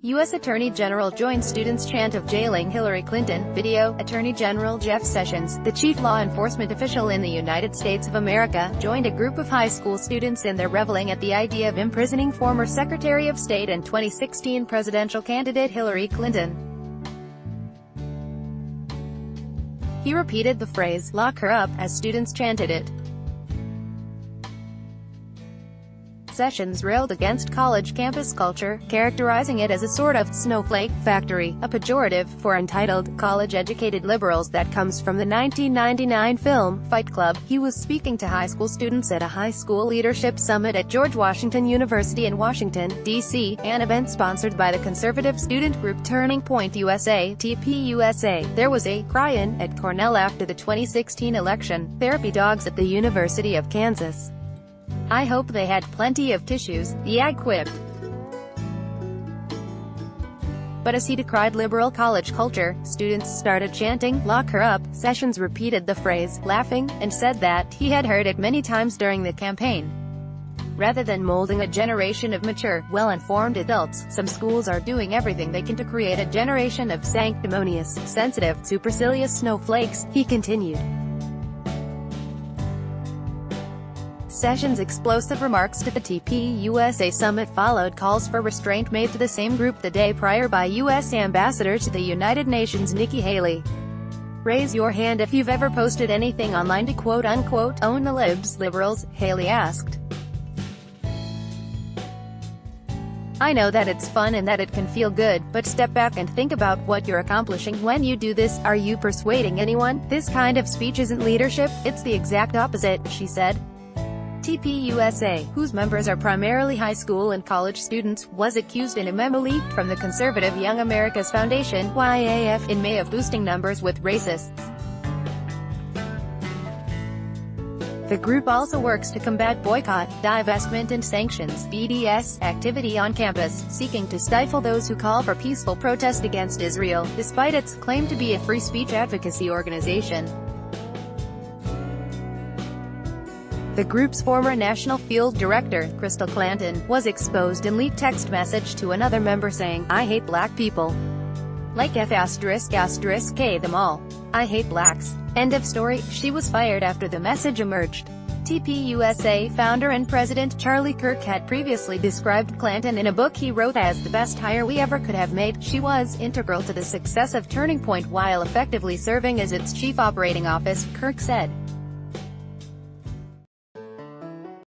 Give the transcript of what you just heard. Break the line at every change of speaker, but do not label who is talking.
U.S. Attorney General joins students' chant of jailing Hillary Clinton. Video. Attorney General Jeff Sessions, the chief law enforcement official in the United States of America, joined a group of high school students in their reveling at the idea of imprisoning former Secretary of State and 2016 presidential candidate Hillary Clinton. He repeated the phrase, "Lock her up," as students chanted it. Sessions railed against college campus culture, characterizing it as a sort of snowflake factory, a pejorative for entitled, college-educated liberals that comes from the 1999 film, Fight Club. He was speaking to high school students at a high school leadership summit at George Washington University in Washington, D.C., an event sponsored by the conservative student group Turning Point USA, TPUSA. There was a cry-in at Cornell after the 2016 election. Therapy dogs at the University of Kansas. "I hope they had plenty of tissues," the ag quipped. But as he decried liberal college culture, students started chanting, "Lock her up." Sessions repeated the phrase, laughing, and said that he had heard it many times during the campaign. Rather than molding a generation of mature, well-informed adults, some schools are doing everything they can to create a generation of sanctimonious, sensitive, supercilious snowflakes, he continued. Sessions' explosive remarks to the TPUSA summit followed calls for restraint made to the same group the day prior by U.S. Ambassador to the United Nations Nikki Haley. "Raise your hand if you've ever posted anything online to quote-unquote own the libs, liberals," Haley asked. "I know that it's fun and that it can feel good, but step back and think about what you're accomplishing when you do this. Are you persuading anyone? This kind of speech isn't leadership, it's the exact opposite," she said. TPUSA, whose members are primarily high school and college students, was accused in a memo leaked from the conservative Young America's Foundation, YAF, in May of boosting numbers with racists. The group also works to combat boycott, divestment and sanctions (BDS) activity on campus, seeking to stifle those who call for peaceful protest against Israel, despite its claim to be a free speech advocacy organization. The group's former national field director, Crystal Clanton, was exposed in leaked text message to another member saying, "I hate black people. Like F***K them all. I hate blacks." End of story. She was fired after the message emerged. TPUSA founder and president Charlie Kirk had previously described Clanton in a book he wrote as the best hire we ever could have made. She was integral to the success of Turning Point while effectively serving as its chief operating office, Kirk said.